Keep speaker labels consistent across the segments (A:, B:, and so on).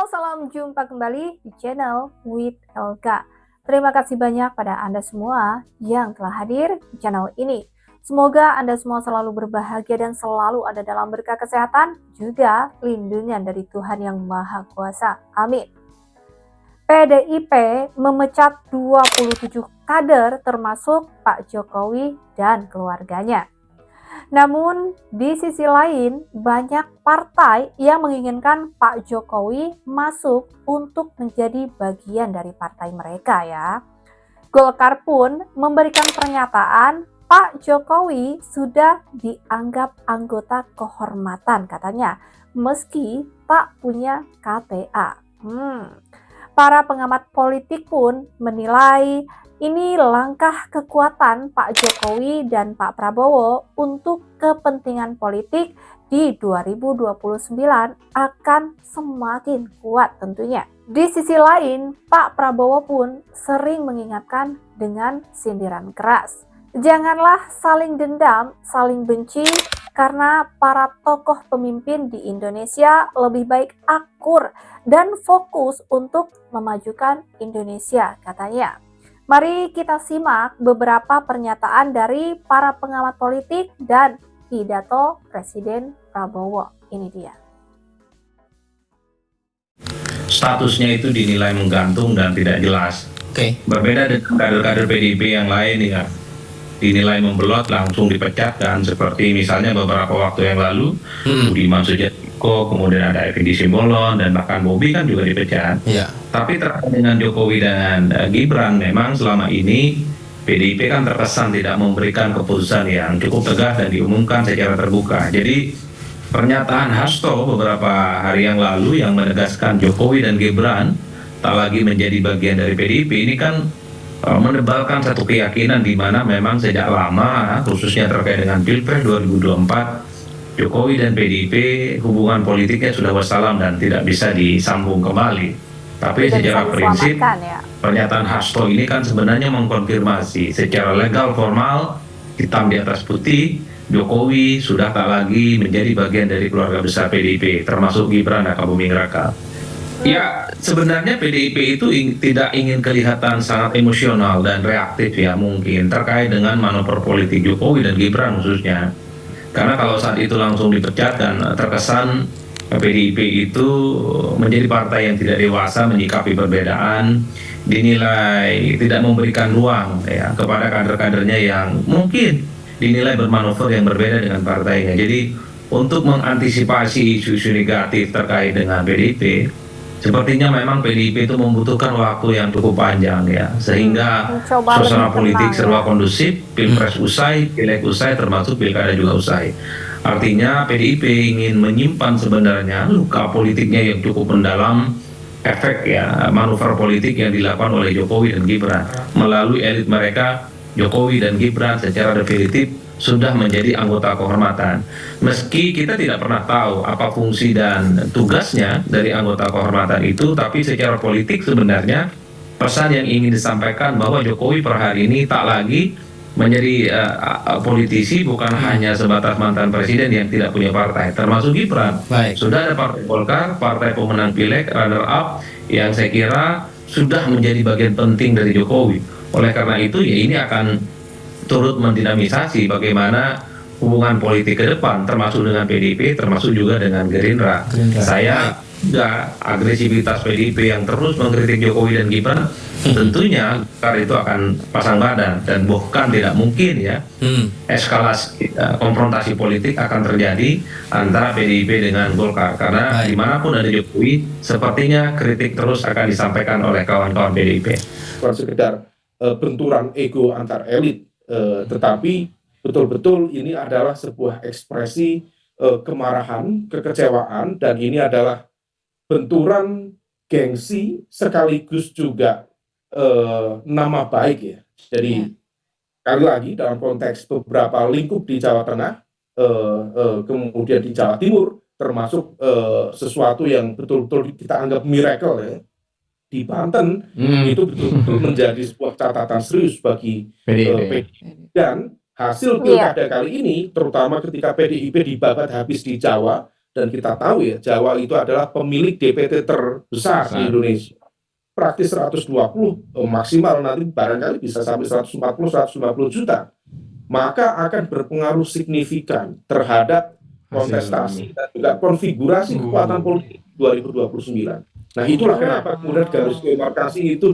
A: Halo, salam jumpa kembali di channel with LK. Terima kasih banyak pada Anda semua yang telah hadir di channel ini. Semoga Anda semua selalu berbahagia dan selalu ada dalam berkah kesehatan, juga lindungan dari Tuhan Yang Maha Kuasa. Amin. PDIP memecat 27 kader termasuk Pak Jokowi dan keluarganya. Namun, di sisi lain, banyak partai yang menginginkan Pak Jokowi masuk untuk menjadi bagian dari partai mereka ya. Golkar pun memberikan pernyataan Pak Jokowi sudah dianggap anggota kehormatan katanya, meski tak punya KTA. Para pengamat politik pun menilai ini langkah kekuatan Pak Jokowi dan Pak Prabowo untuk kepentingan politik di 2029 akan semakin kuat tentunya. Di sisi lain, Pak Prabowo pun sering mengingatkan dengan sindiran keras. Janganlah saling dendam, saling benci, karena para tokoh pemimpin di Indonesia lebih baik akur dan fokus untuk memajukan Indonesia, katanya. Mari kita simak beberapa pernyataan dari para pengamat politik dan pidato Presiden Prabowo. Ini dia.
B: Statusnya itu dinilai menggantung dan tidak jelas. Berbeda dengan kader-kader PDIP yang lain ya, dinilai membelot langsung dipecatkan, seperti misalnya beberapa waktu yang lalu Budiman Sujatmiko, kemudian ada Effendi Simbolon, dan bahkan Bobi kan juga dipecat. Tapi terkait dengan Jokowi dan Gibran, memang selama ini PDIP kan terkesan tidak memberikan keputusan yang cukup tegas dan diumumkan secara terbuka. Jadi pernyataan Hasto beberapa hari yang lalu yang menegaskan Jokowi dan Gibran tak lagi menjadi bagian dari PDIP ini kan menebalkan satu keyakinan di mana memang sejak lama, khususnya terkait dengan Pilpres 2024, Jokowi dan PDIP hubungan politiknya sudah wassalam dan tidak bisa disambung kembali. Tapi secara prinsip, pernyataan Hasto ini kan sebenarnya mengkonfirmasi secara legal formal, hitam di atas putih, Jokowi sudah tak lagi menjadi bagian dari keluarga besar PDIP, termasuk Gibran Rakabuming Raka. Ya, sebenarnya PDIP itu tidak ingin kelihatan sangat emosional dan reaktif ya mungkin terkait dengan manuver politik Jokowi dan Gibran khususnya. Karena kalau saat itu langsung dipecat dan terkesan PDIP itu menjadi partai yang tidak dewasa menyikapi perbedaan, dinilai tidak memberikan ruang ya kepada kader-kadernya yang mungkin dinilai bermanuver yang berbeda dengan partainya. Jadi untuk mengantisipasi isu-isu negatif terkait dengan PDIP, sepertinya memang PDIP itu membutuhkan waktu yang cukup panjang ya, sehingga suasana politik serba kondusif, Pilpres usai, Pileg usai, termasuk Pilkada juga usai. Artinya PDIP ingin menyimpan sebenarnya luka politiknya yang cukup mendalam, efek ya manuver politik yang dilakukan oleh Jokowi dan Gibran melalui elit mereka. Jokowi dan Gibran secara definitif sudah menjadi anggota kehormatan. Meski kita tidak pernah tahu apa fungsi dan tugasnya dari anggota kehormatan itu, tapi secara politik sebenarnya pesan yang ingin disampaikan bahwa Jokowi per hari ini tak lagi menjadi politisi, bukan hanya sebatas mantan presiden yang tidak punya partai, termasuk Gibran. Sudah ada partai Golkar, partai pemenang Pileg, runner up, yang saya kira sudah menjadi bagian penting dari Jokowi. Oleh karena itu ya ini akan turut mendinamisasi bagaimana hubungan politik ke depan, termasuk dengan PDIP, termasuk juga dengan Gerindra. Saya juga agresivitas PDIP yang terus mengkritik Jokowi dan Gibran, tentunya karena itu akan pasang badan dan bahkan tidak mungkin ya eskalasi konfrontasi politik akan terjadi antara PDIP dengan Golkar, karena dimanapun ada Jokowi sepertinya kritik terus akan disampaikan oleh kawan-kawan PDIP.
C: Bukan sekedar benturan ego antar elit, tetapi betul-betul ini adalah sebuah ekspresi kemarahan, kekecewaan, dan ini adalah benturan gengsi sekaligus juga nama baik ya. Jadi sekali lagi dalam konteks beberapa lingkup di Jawa Tengah, kemudian di Jawa Timur, termasuk sesuatu yang betul-betul kita anggap miracle ya, di Banten itu betul-betul menjadi sebuah catatan serius bagi PDIP. Dan hasil pilkada kali ini, terutama ketika PDIP dibabat habis di Jawa, dan kita tahu ya Jawa itu adalah pemilik DPT terbesar di Indonesia. Praktis 120, maksimal nanti barangkali bisa sampai 140-150 juta. Maka akan berpengaruh signifikan terhadap kontestasi dan juga konfigurasi kekuatan politik 2029. Nah, itulah kenapa kemudian garis demarkasi itu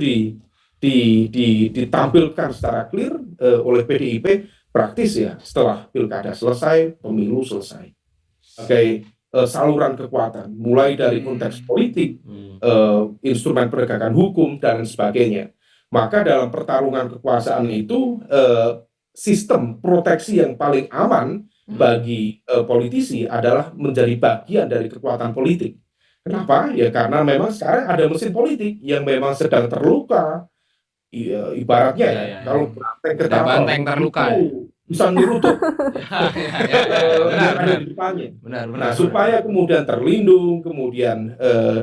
C: ditampilkan secara clear oleh PDIP praktis ya setelah pilkada selesai, pemilu selesai. Sebagai saluran kekuatan, mulai dari konteks politik, instrumen penegakan hukum, dan sebagainya. Maka dalam pertarungan kekuasaan itu, sistem proteksi yang paling aman bagi politisi adalah menjadi bagian dari kekuatan politik. Kenapa? Ya karena memang sekarang ada mesin politik yang memang sedang terluka. Ibaratnya kalau banteng terluka bisa ngerutuk yang ada di depannya. Nah, supaya kemudian terlindung, kemudian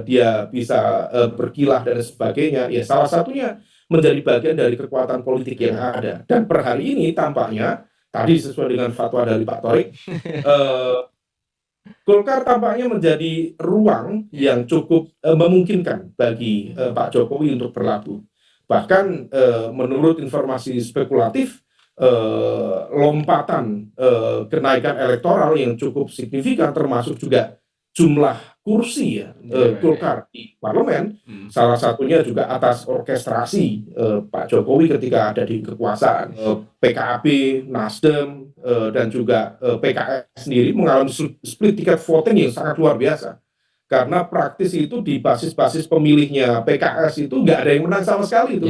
C: dia bisa berkilah dan sebagainya, ya salah satunya menjadi bagian dari kekuatan politik yang ada. Dan per hari ini tampaknya, tadi sesuai dengan fatwa dari Pak Thorik, Golkar tampaknya menjadi ruang yang cukup memungkinkan bagi Pak Jokowi untuk berlabuh. Bahkan menurut informasi spekulatif, lompatan kenaikan elektoral yang cukup signifikan termasuk juga jumlah kursi ya Golkar di parlemen, salah satunya juga atas orkestrasi Pak Jokowi ketika ada di kekuasaan. PKB, Nasdem, dan juga PKS sendiri mengalami split ticket voting yang sangat luar biasa. Karena praktis itu di basis-basis pemilihnya PKS itu nggak ada yang menang sama sekali itu,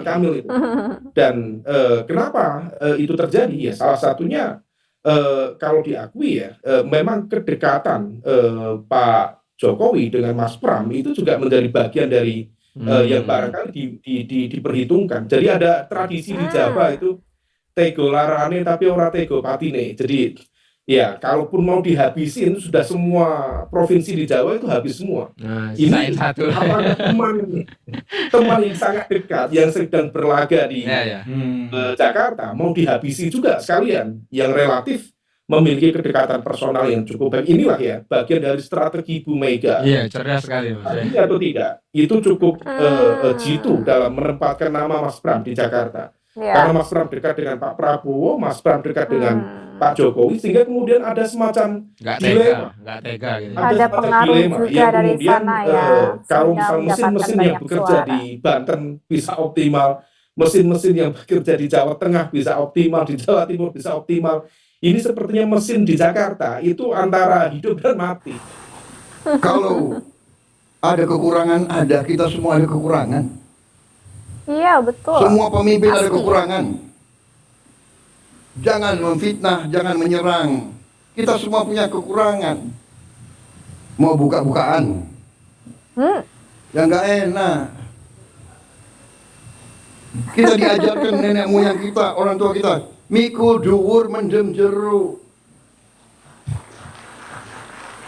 C: Kamil itu. Dan kenapa itu terjadi? Ya salah satunya kalau diakui ya, memang kedekatan Pak Jokowi dengan Mas Pram itu juga menjadi bagian dari yang barangkali diperhitungkan. Jadi ada tradisi di Jawa itu tego larane tapi ora tego patine. Jadi ya, kalaupun mau dihabisin sudah semua provinsi di Jawa itu habis semua. Nah, ini satu teman yang sangat dekat yang sedang berlaga di Jakarta mau dihabisi juga sekalian, yang relatif memiliki kedekatan personal yang cukup baik. Inilah ya bagian dari strategi Bu Mega. Iya, cerdas sekali. Atau tidak, itu cukup jitu dalam menempatkan nama Mas Pram di Jakarta. Karena Mas Pram dekat dengan Pak Prabowo, Mas Pram dekat dengan Pak Jokowi, sehingga kemudian ada semacam dilema. Gitu. Ada pengaruh juga yang dari sana ya. Kalau misal mesin-mesin yang bekerja di Banten bisa optimal, mesin-mesin yang bekerja di Jawa Tengah bisa optimal, di Jawa Timur bisa optimal. Ini sepertinya mesin di Jakarta itu antara hidup dan mati.
D: Kalau ada kekurangan, kita semua ada kekurangan.
A: Iya, betul.
D: Semua pemimpin ada kekurangan. Jangan memfitnah, jangan menyerang. Kita semua punya kekurangan. Mau buka-bukaan, ya nggak enak. Kita diajarkan nenek moyang kita, orang tua kita, mikul dhuwur mendem jero.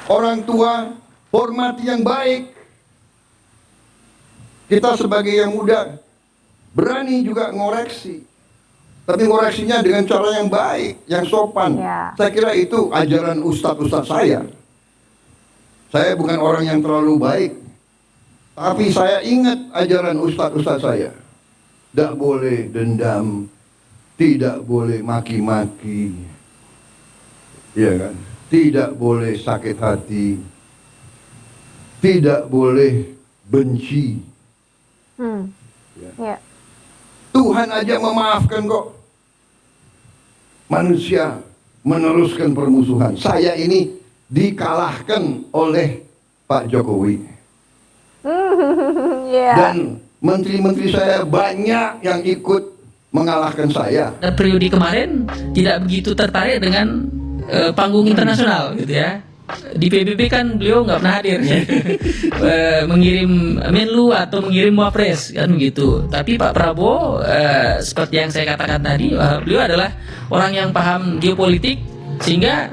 D: Orang tua hormati yang baik. Kita sebagai yang muda berani juga ngoreksi. Tapi koreksinya dengan cara yang baik, yang sopan. Saya kira itu ajaran ustadz-ustadz saya. Saya bukan orang yang terlalu baik, tapi saya ingat ajaran ustadz-ustadz saya. Tidak boleh dendam, tidak boleh maki-maki, ya kan? Tidak boleh sakit hati, tidak boleh benci. Tuhan aja memaafkan kok. Manusia meneruskan permusuhan. Saya ini dikalahkan oleh Pak Jokowi. Dan menteri-menteri saya banyak yang ikut mengalahkan saya.
E: Periode kemarin tidak begitu tertarik dengan panggung internasional gitu ya. Di PBB kan beliau nggak pernah hadir mengirim Menlu atau mengirim Wapres kan begitu. Tapi Pak Prabowo seperti yang saya katakan tadi, beliau adalah orang yang paham geopolitik, sehingga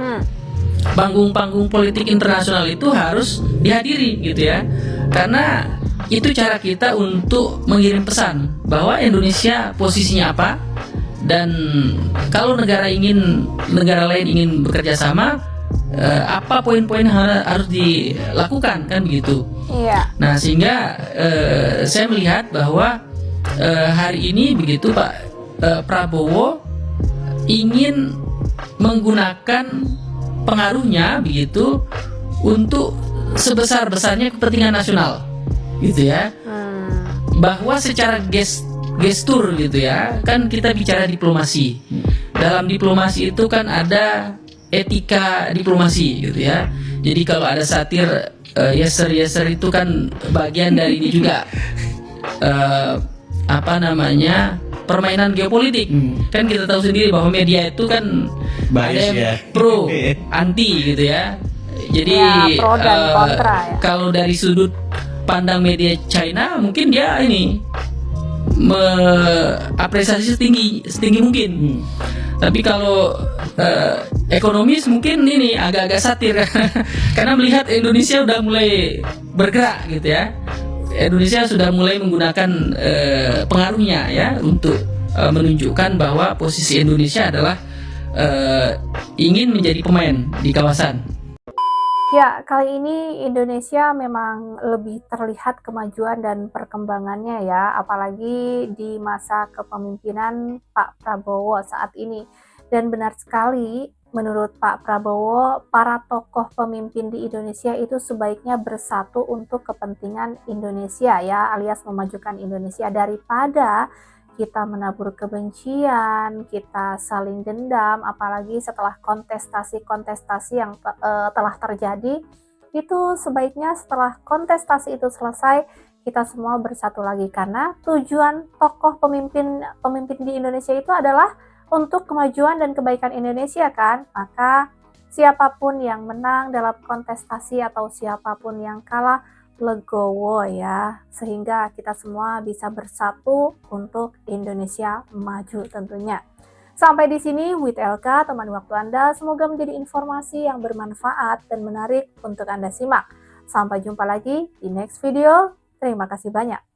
E: panggung-panggung politik internasional itu harus dihadiri gitu ya. Karena itu cara kita untuk mengirim pesan bahwa Indonesia posisinya apa, dan kalau negara lain ingin bekerja sama, apa poin-poin yang harus dilakukan kan begitu.
A: Iya.
E: Nah sehingga saya melihat bahwa hari ini begitu Pak Prabowo ingin menggunakan pengaruhnya begitu untuk sebesar-besarnya kepentingan nasional gitu ya. Bahwa secara gestur gitu ya, kan kita bicara diplomasi. Dalam diplomasi itu kan ada etika diplomasi gitu ya. Jadi kalau ada satir yeser itu kan bagian dari ini juga permainan geopolitik. Kan kita tahu sendiri bahwa media itu kan ada yang pro anti gitu ya. Jadi
A: pro dan kontra, ya.
E: Kalau dari sudut pandang media China mungkin dia ini apresiasi setinggi mungkin. Tapi kalau ekonomis mungkin ini agak-agak satir karena melihat Indonesia udah mulai bergerak gitu ya. Indonesia sudah mulai menggunakan pengaruhnya ya untuk menunjukkan bahwa posisi Indonesia adalah ingin menjadi pemain di kawasan.
A: Ya, kali ini Indonesia memang lebih terlihat kemajuan dan perkembangannya ya, apalagi di masa kepemimpinan Pak Prabowo saat ini. Dan benar sekali, menurut Pak Prabowo, para tokoh pemimpin di Indonesia itu sebaiknya bersatu untuk kepentingan Indonesia ya, alias memajukan Indonesia daripada kita menabur kebencian, kita saling dendam, apalagi setelah kontestasi-kontestasi yang telah terjadi. Itu sebaiknya setelah kontestasi itu selesai, kita semua bersatu lagi, karena tujuan tokoh pemimpin di Indonesia itu adalah untuk kemajuan dan kebaikan Indonesia kan. Maka siapapun yang menang dalam kontestasi atau siapapun yang kalah, legowo ya, sehingga kita semua bisa bersatu untuk Indonesia maju tentunya. Sampai di sini with LK, teman waktu Anda, semoga menjadi informasi yang bermanfaat dan menarik untuk Anda simak. Sampai jumpa lagi di next video. Terima kasih banyak.